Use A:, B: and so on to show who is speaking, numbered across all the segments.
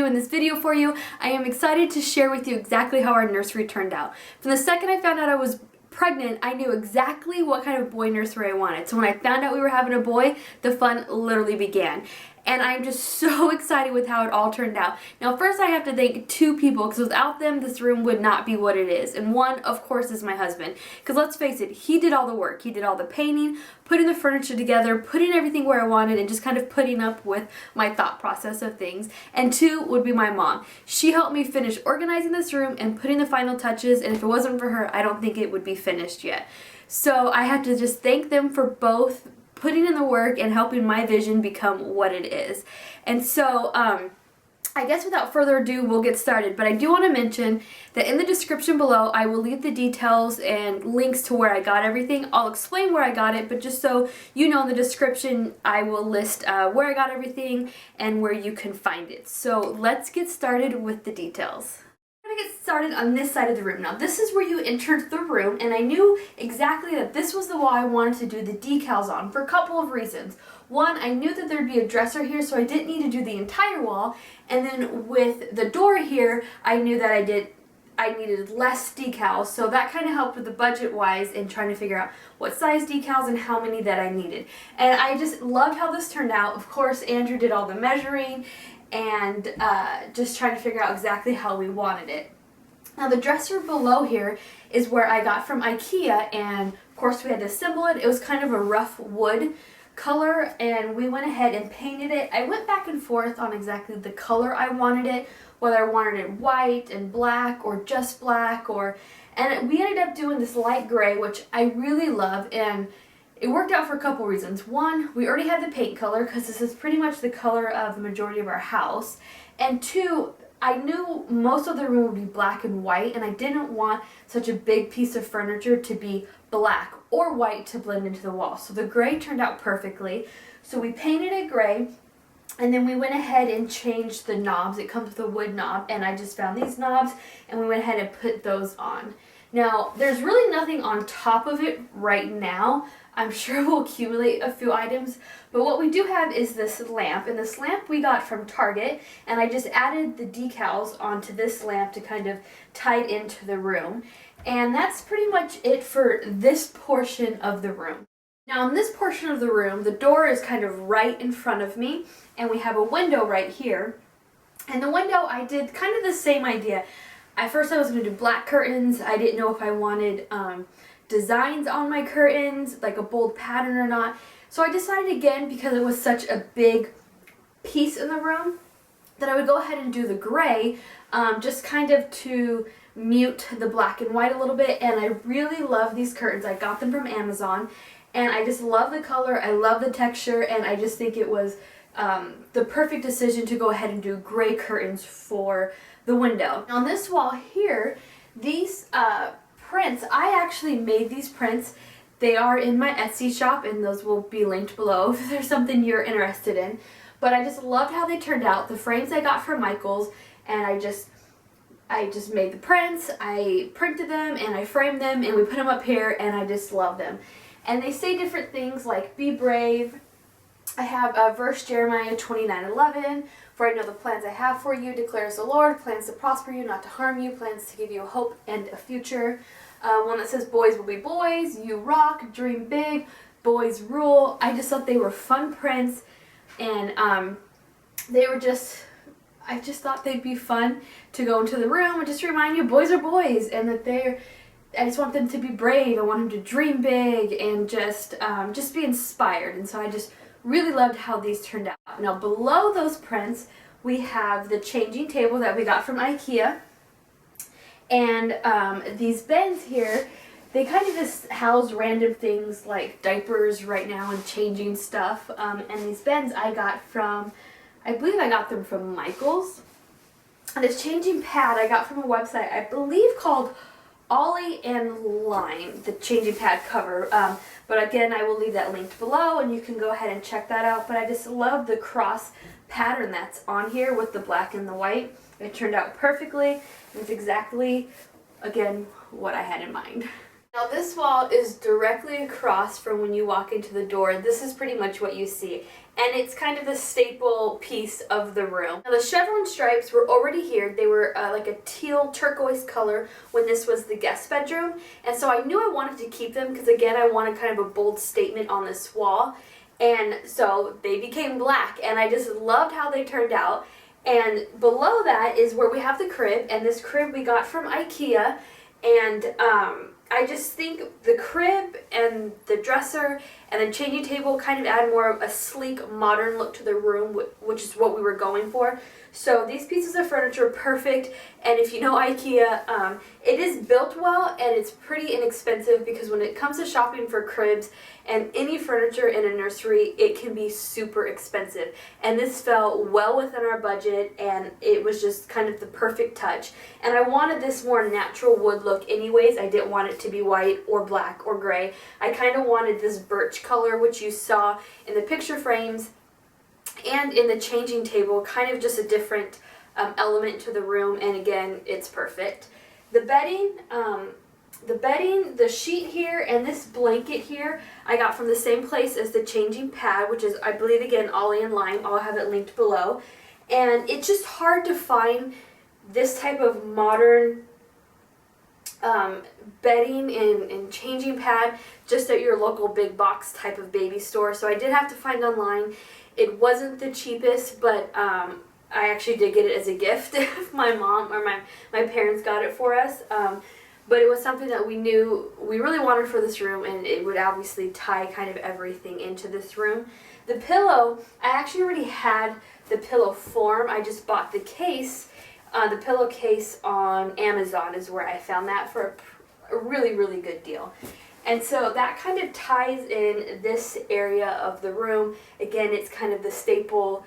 A: doing this video for you. I am excited to share with you exactly how our nursery turned out. From the second I found out I was pregnant, I knew exactly what kind of boy nursery I wanted. So when I found out we were having a boy, the fun literally began. And I'm just so excited with how it all turned out. Now first I have to thank two people, because without them this room would not be what it is. And one, of course, is my husband. Because let's face it, he did all the work. He did all the painting, putting the furniture together, putting everything where I wanted, and just kind of putting up with my thought process of things. And two would be my mom. She helped me finish organizing this room and putting the final touches, and if it wasn't for her, I don't think it would be finished yet. So I have to just thank them for both putting in the work and helping my vision become what it is. And so I guess without further ado, we'll get started. But I do want to mention that in the description below, I will leave the details and links to where I got everything. I'll explain where I got it, but just so you know, in the description, I will list where I got everything and where you can find it. So let's get started with the details. I'm gonna get started on this side of the room. Now this is where you entered the room, and I knew exactly that this was the wall I wanted to do the decals on for a couple of reasons. One, I knew that there'd be a dresser here, so I didn't need to do the entire wall. And then with the door here, I knew that I needed less decals, so that kind of helped with the budget wise in trying to figure out what size decals and how many that I needed. And I just loved how this turned out. Of course, Andrew did all the measuring and just trying to figure out exactly how we wanted it. Now the dresser below here is where I got from IKEA, and of course we had to assemble it. It was kind of a rough wood color, and we went ahead and painted it. I went back and forth on exactly the color I wanted it, whether I wanted it white and black or just black, and we ended up doing this light gray, which I really love, and it worked out for a couple reasons. One, we already had the paint color because this is pretty much the color of the majority of our house. And two, I knew most of the room would be black and white, and I didn't want such a big piece of furniture to be black or white to blend into the wall. So the gray turned out perfectly. So we painted it gray, and then we went ahead and changed the knobs. It comes with a wood knob, and I just found these knobs and we went ahead and put those on. Now, there's really nothing on top of it right now. I'm sure we'll accumulate a few items, but what we do have is this lamp, and this lamp we got from Target, and I just added the decals onto this lamp to kind of tie it into the room. And that's pretty much it for this portion of the room. Now in this portion of the room, the door is kind of right in front of me, and we have a window right here. And the window, I did kind of the same idea. At first I was going to do black curtains. I didn't know if I wanted designs on my curtains, like a bold pattern or not. So I decided again, because it was such a big piece in the room, that I would go ahead and do the gray, just kind of to mute the black and white a little bit. And I really love these curtains. I got them from Amazon, and I just love the color, I love the texture, and I just think it was the perfect decision to go ahead and do gray curtains for the window. On this wall here, these prints, I actually made these prints. They are in my Etsy shop, and those will be linked below if there's something you're interested in. But I just loved how they turned out. The frames I got from Michael's, and I just made the prints, I printed them, and I framed them, and we put them up here, and I just love them. And they say different things like, be brave. I have verse Jeremiah 29:11. For I know the plans I have for you, declares the Lord, plans to prosper you, not to harm you, plans to give you a hope and a future. One that says, boys will be boys, you rock, dream big, boys rule. I just thought they were fun prints, and they were I just thought they'd be fun to go into the room and just remind you boys are boys, and that I just want them to be brave. I want them to dream big and just be inspired. And so I just really loved how these turned out. Now below those prints, we have the changing table that we got from IKEA. And these bins here, they kind of just house random things like diapers right now and changing stuff. And these bins I got from, I believe I got them from Michael's. And this changing pad I got from a website, I believe called Ollie and Lime, the changing pad cover. But again, I will leave that linked below, and you can go ahead and check that out. But I just love the cross pattern that's on here with the black and the white. It turned out perfectly, and it's exactly, again, what I had in mind. Now this wall is directly across from when you walk into the door. This is pretty much what you see. and it's kind of the staple piece of the room. Now the chevron stripes were already here. They were like a teal turquoise color when this was the guest bedroom, and so I knew I wanted to keep them because again I wanted kind of a bold statement on this wall, and so they became black, and I just loved how they turned out. And below that is where we have the crib, and this crib we got from IKEA, and I just think the crib and the dresser and the changing table kind of add more of a sleek, modern look to the room, which is what we were going for. So these pieces of furniture are perfect, and if you know IKEA, it is built well and it's pretty inexpensive because when it comes to shopping for cribs and any furniture in a nursery, it can be super expensive. And this fell well within our budget, and it was just kind of the perfect touch. And I wanted this more natural wood look anyways. I didn't want it to be white or black or gray. I kind of wanted this birch color, which you saw in the picture frames and in the changing table, kind of just a different element to the room, and again, it's perfect. The bedding, the sheet here, and this blanket here, I got from the same place as the changing pad, which is, I believe, again, Ollie and Lime. I'll have it linked below. And it's just hard to find this type of modern bedding and changing pad just at your local big box type of baby store. So I did have to find online. It wasn't the cheapest, but I actually did get it as a gift. My mom or my parents got it for us. But it was something that we knew we really wanted for this room, and it would obviously tie kind of everything into this room. The pillow, I actually already had the pillow form. I just bought the case. The pillowcase on Amazon is where I found that for a really, really good deal. And so that kind of ties in this area of the room. Again, it's kind of the staple,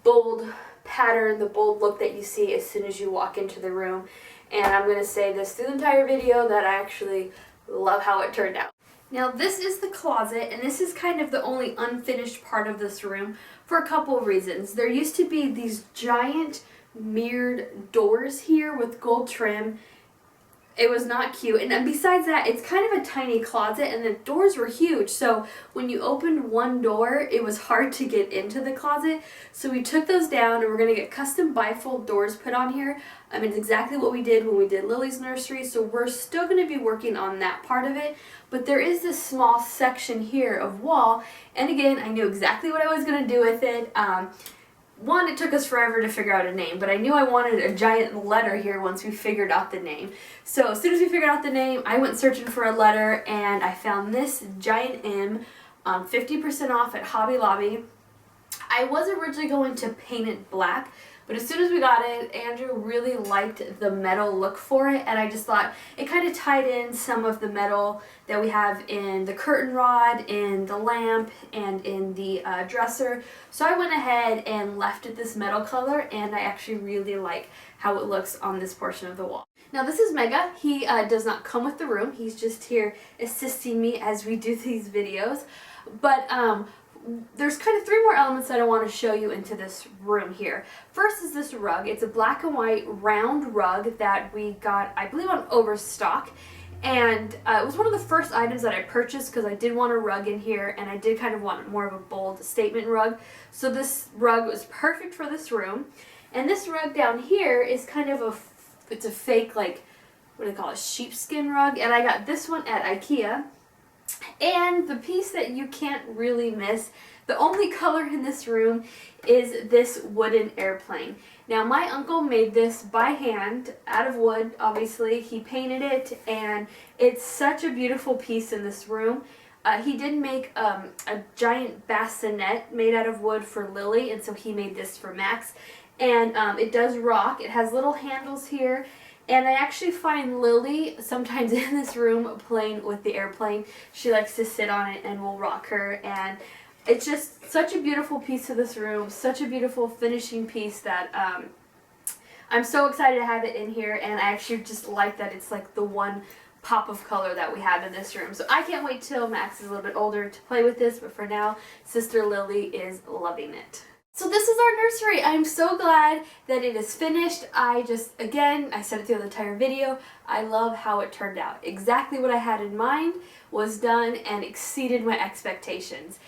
A: bold pattern, the bold look that you see as soon as you walk into the room. And I'm going to say this through the entire video that I actually love how it turned out. Now this is the closet, and this is kind of the only unfinished part of this room for a couple of reasons. There used to be these giant mirrored doors here with gold trim. It was not cute, and besides that, it's kind of a tiny closet, and the doors were huge, so when you opened one door, it was hard to get into the closet. So we took those down, and we're going to get custom bifold doors put on here. I mean, it's exactly what we did when we did Lily's nursery, so we're still going to be working on that part of it. But there is this small section here of wall, and again, I knew exactly what I was going to do with it. One, it took us forever to figure out a name, but I knew I wanted a giant letter here once we figured out the name. So as soon as we figured out the name, I went searching for a letter, and I found this giant M, 50% off at Hobby Lobby. I was originally going to paint it black, but as soon as we got it, Andrew really liked the metal look for it, and I just thought it kind of tied in some of the metal that we have in the curtain rod, in the lamp, and in the dresser. So I went ahead and left it this metal color, and I actually really like how it looks on this portion of the wall. Now this is Mega. He does not come with the room. He's just here assisting me as we do these videos. But there's kind of three more elements that I want to show you into this room here. First is this rug. It's a black and white round rug that we got, I believe, on Overstock. And it was one of the first items that I purchased because I did want a rug in here, and I did kind of want more of a bold statement rug. So this rug was perfect for this room. And this rug down here is kind of it's a fake, like, what do they call it, sheepskin rug. And I got this one at IKEA. And the piece that you can't really miss, the only color in this room, is this wooden airplane. Now my uncle made this by hand out of wood. Obviously he painted it, and it's such a beautiful piece in this room. He did make a giant bassinet made out of wood for Lily, and so he made this for Max. And it does rock. It has little handles here. And I actually find Lily sometimes in this room playing with the airplane. She likes to sit on it and we'll rock her. And it's just such a beautiful piece of this room, such a beautiful finishing piece that I'm so excited to have it in here. And I actually just like that it's like the one pop of color that we have in this room. So I can't wait till Max is a little bit older to play with this. But for now, Sister Lily is loving it. So this is our nursery. I'm so glad that it is finished. Again, I said it through the entire video, I love how it turned out. Exactly what I had in mind was done and exceeded my expectations.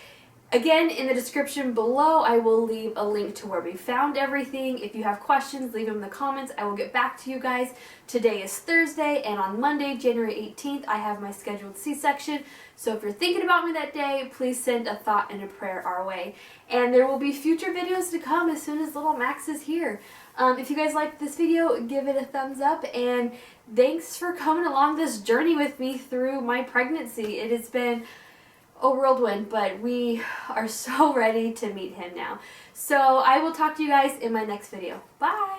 A: Again, in the description below, I will leave a link to where we found everything. If you have questions, leave them in the comments. I will get back to you guys. Today is Thursday, and on Monday, January 18th, I have my scheduled C-section. So if you're thinking about me that day, please send a thought and a prayer our way. And there will be future videos to come as soon as little Max is here. If you guys liked this video, give it a thumbs up, and thanks for coming along this journey with me through my pregnancy. It has been a whirlwind, but we are so ready to meet him now. So I will talk to you guys in my next video. Bye!